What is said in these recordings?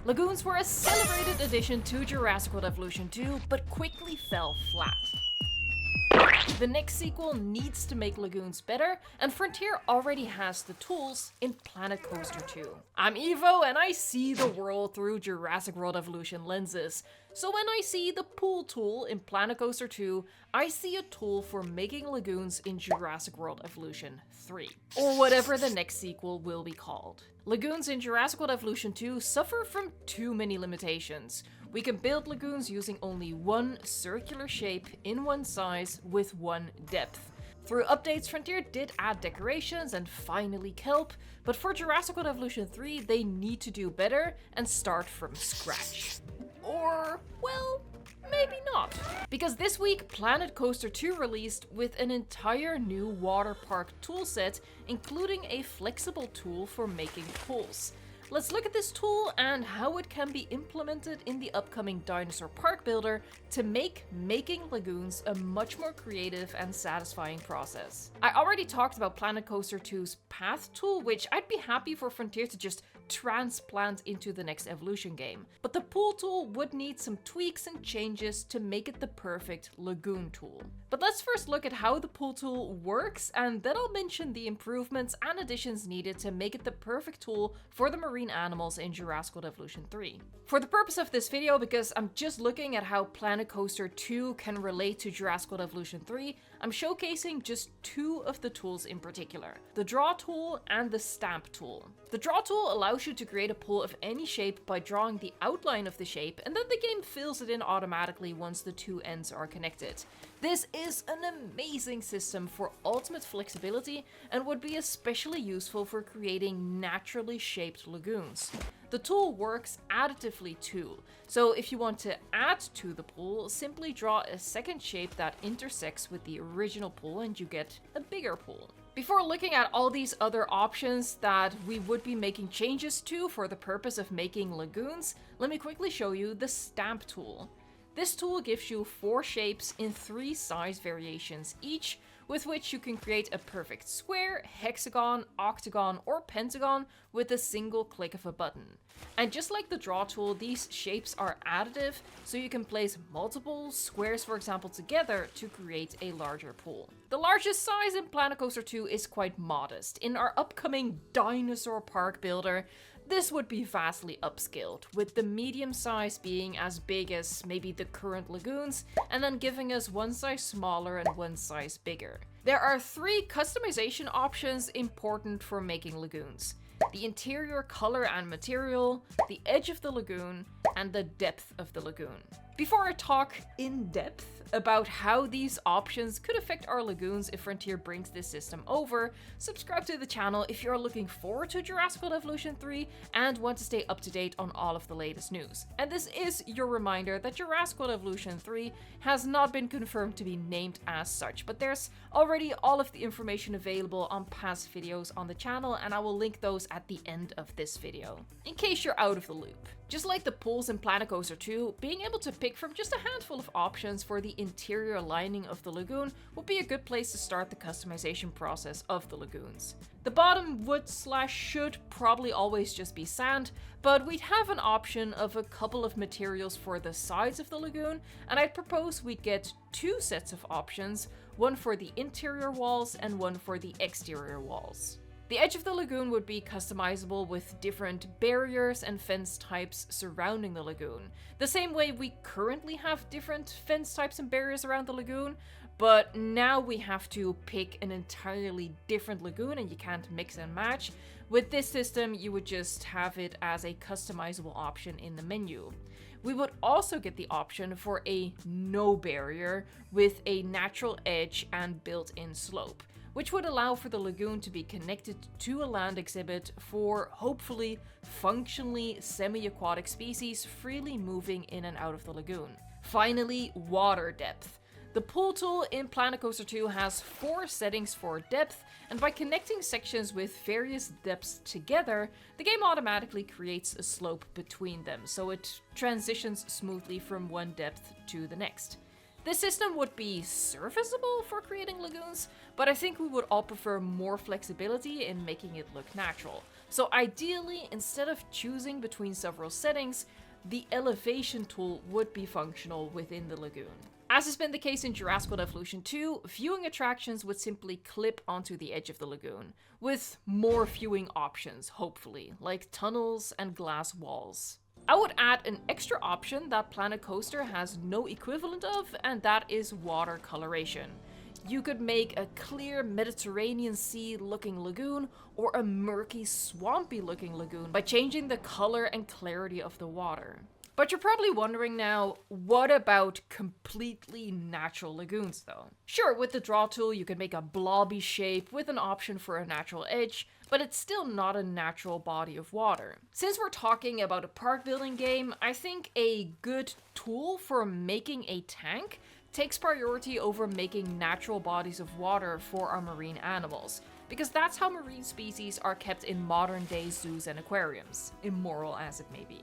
Lagoons were a celebrated addition to Jurassic World Evolution 2, but quickly fell flat. The next sequel needs to make Lagoons better, and Frontier already has the tools in Planet Coaster 2. I'm Evo, and I see the world through Jurassic World Evolution lenses. So when I see the pool tool in Planet Coaster 2, I see a tool for making lagoons in Jurassic World Evolution 3. Or whatever the next sequel will be called. Lagoons in Jurassic World Evolution 2 suffer from too many limitations. We can build lagoons using only one circular shape in one size with one depth. Through updates, Frontier did add decorations and finally kelp, but for Jurassic World Evolution 3 they need to do better and start from scratch. Or, well, maybe not. Because this week, Planet Coaster 2 released with an entire new water park toolset, including a flexible tool for making pools. Let's look at this tool and how it can be implemented in the upcoming Dinosaur Park Builder to make making lagoons a much more creative and satisfying process. I already talked about Planet Coaster 2's Path tool, which I'd be happy for Frontier to just transplant into the next Evolution game. But the pool tool would need some tweaks and changes to make it the perfect lagoon tool. But let's first look at how the pool tool works, and then I'll mention the improvements and additions needed to make it the perfect tool for the marine animals in Jurassic World Evolution 3. For the purpose of this video, because I'm just looking at how Planet Coaster 2 can relate to Jurassic World Evolution 3, I'm showcasing just two of the tools in particular, the draw tool and the stamp tool. The draw tool allows you to create a pool of any shape by drawing the outline of the shape, and then the game fills it in automatically once the two ends are connected. This is an amazing system for ultimate flexibility and would be especially useful for creating naturally shaped lagoons. The tool works additively too, so if you want to add to the pool, simply draw a second shape that intersects with the original pool and you get a bigger pool. Before looking at all these other options that we would be making changes to for the purpose of making lagoons, let me quickly show you the stamp tool. This tool gives you 4 shapes in 3 size variations each, with which you can create a perfect square, hexagon, octagon, or pentagon with a single click of a button. And just like the draw tool, these shapes are additive, so you can place multiple squares, for example, together to create a larger pool. The largest size in Planet Coaster 2 is quite modest. In our upcoming Dinosaur Park Builder, this would be vastly upscaled, with the medium size being as big as maybe the current lagoons, and then giving us one size smaller and one size bigger. There are 3 customization options important for making lagoons: the interior color and material, the edge of the lagoon, and the depth of the lagoon. Before I talk in depth about how these options could affect our lagoons if Frontier brings this system over, subscribe to the channel if you're looking forward to Jurassic World Evolution 3 and want to stay up to date on all of the latest news. And this is your reminder that Jurassic World Evolution 3 has not been confirmed to be named as such, but there's already all of the information available on past videos on the channel, and I will link those at the end of this video, in case you're out of the loop. Just like the pools in Planet Coaster 2, being able to pick from just a handful of options for the interior lining of the lagoon would be a good place to start the customization process of the lagoons. The bottom would/should probably always just be sand, but we'd have an option of a couple of materials for the sides of the lagoon, and I'd propose we'd get 2 sets of options, one for the interior walls and one for the exterior walls. The edge of the lagoon would be customizable with different barriers and fence types surrounding the lagoon. The same way we currently have different fence types and barriers around the lagoon, but now we have to pick an entirely different lagoon and you can't mix and match. With this system, you would just have it as a customizable option in the menu. We would also get the option for a no barrier with a natural edge and built-in slope, which would allow for the lagoon to be connected to a land exhibit for hopefully functionally semi-aquatic species freely moving in and out of the lagoon. Finally, water depth. The pool tool in Planet Coaster 2 has 4 settings for depth, and by connecting sections with various depths together, the game automatically creates a slope between them, so it transitions smoothly from one depth to the next. This system would be serviceable for creating lagoons, but I think we would all prefer more flexibility in making it look natural. So ideally, instead of choosing between several settings, the elevation tool would be functional within the lagoon. As has been the case in Jurassic World Evolution 2, viewing attractions would simply clip onto the edge of the lagoon, with more viewing options, hopefully, like tunnels and glass walls. I would add an extra option that Planet Coaster has no equivalent of, and that is water coloration. You could make a clear Mediterranean Sea looking lagoon or a murky, swampy looking lagoon by changing the color and clarity of the water. But you're probably wondering now, what about completely natural lagoons though? Sure, with the draw tool you can make a blobby shape with an option for a natural edge, but it's still not a natural body of water. Since we're talking about a park building game, I think a good tool for making a tank takes priority over making natural bodies of water for our marine animals, because that's how marine species are kept in modern day zoos and aquariums, immoral as it may be.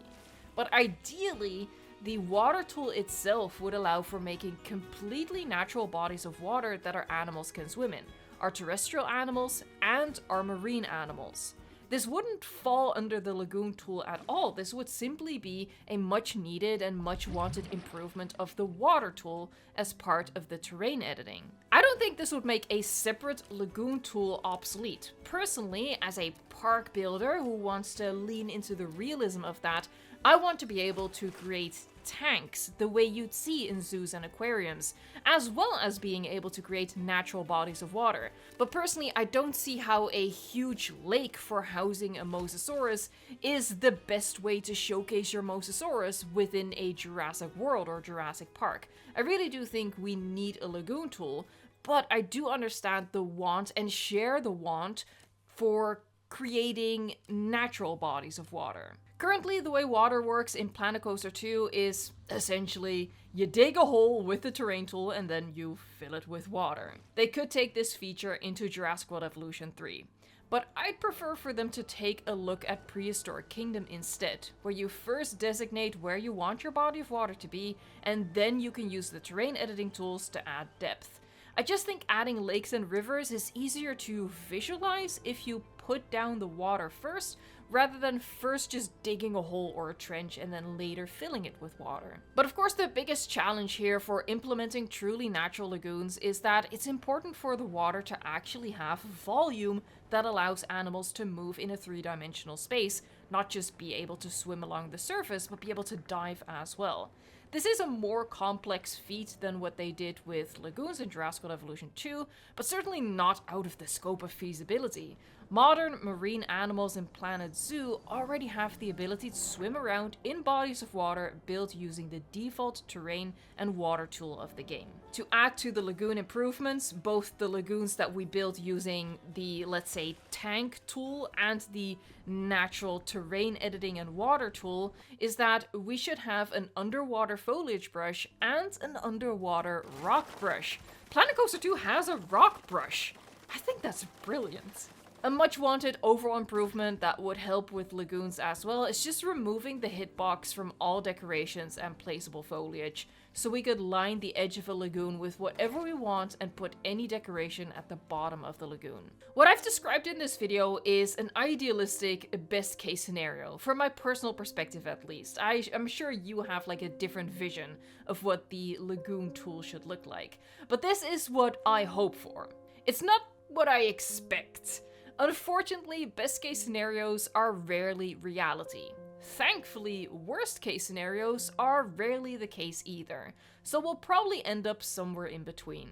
But ideally, the water tool itself would allow for making completely natural bodies of water that our animals can swim in, our terrestrial animals and our marine animals. This wouldn't fall under the Lagoon tool at all. This would simply be a much needed and much wanted improvement of the water tool as part of the terrain editing. I don't think this would make a separate Lagoon tool obsolete. Personally, as a park builder who wants to lean into the realism of that, I want to be able to create tanks the way you'd see in zoos and aquariums, as well as being able to create natural bodies of water. But personally, I don't see how a huge lake for housing a Mosasaurus is the best way to showcase your Mosasaurus within a Jurassic World or Jurassic Park. I really do think we need a Lagoon tool, but I do understand the want and share the want for creating natural bodies of water. Currently, the way water works in Planet Coaster 2 is essentially you dig a hole with the terrain tool and then you fill it with water. They could take this feature into Jurassic World Evolution 3, but I'd prefer for them to take a look at Prehistoric Kingdom instead, where you first designate where you want your body of water to be, and then you can use the terrain editing tools to add depth. I just think adding lakes and rivers is easier to visualize if you put down the water first, rather than first just digging a hole or a trench and then later filling it with water. But of course the biggest challenge here for implementing truly natural lagoons is that it's important for the water to actually have volume that allows animals to move in a three-dimensional space, not just be able to swim along the surface, but be able to dive as well. This is a more complex feat than what they did with Lagoons in Jurassic World Evolution 2, but certainly not out of the scope of feasibility. Modern marine animals in Planet Zoo already have the ability to swim around in bodies of water built using the default terrain and water tool of the game. To add to the lagoon improvements, both the lagoons that we built using the, let's say, tank tool and the natural terrain editing and water tool, is that we should have an underwater foliage brush and an underwater rock brush. Planet Coaster 2 has a rock brush. I think that's brilliant. A much wanted overall improvement that would help with lagoons as well is just removing the hitbox from all decorations and placeable foliage, so we could line the edge of a lagoon with whatever we want and put any decoration at the bottom of the lagoon. What I've described in this video is an idealistic best case scenario, from my personal perspective at least. I'm sure you have like a different vision of what the lagoon tool should look like, but this is what I hope for. It's not what I expect. Unfortunately, best case scenarios are rarely reality. Thankfully, worst case scenarios are rarely the case either, so we'll probably end up somewhere in between.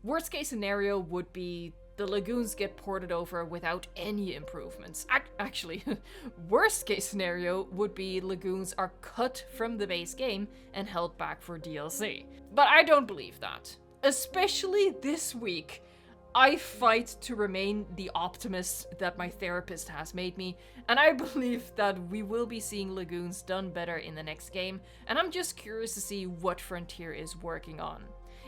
Worst case scenario would be the lagoons get ported over without any improvements. Actually, worst case scenario would be lagoons are cut from the base game and held back for DLC. But I don't believe that. Especially this week. I fight to remain the optimist that my therapist has made me, and I believe that we will be seeing lagoons done better in the next game, and I'm just curious to see what Frontier is working on.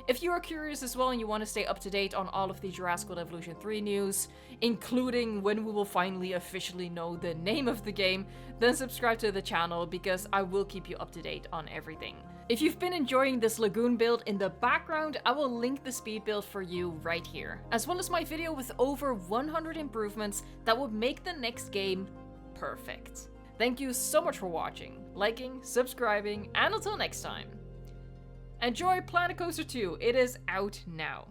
If you are curious as well and you want to stay up to date on all of the Jurassic World Evolution 3 news, including when we will finally officially know the name of the game, then subscribe to the channel because I will keep you up to date on everything. If you've been enjoying this lagoon build in the background, I will link the speed build for you right here, as well as my video with over 100 improvements that would make the next game perfect. Thank you so much for watching, liking, subscribing, and until next time. Enjoy Planet Coaster 2, it is out now.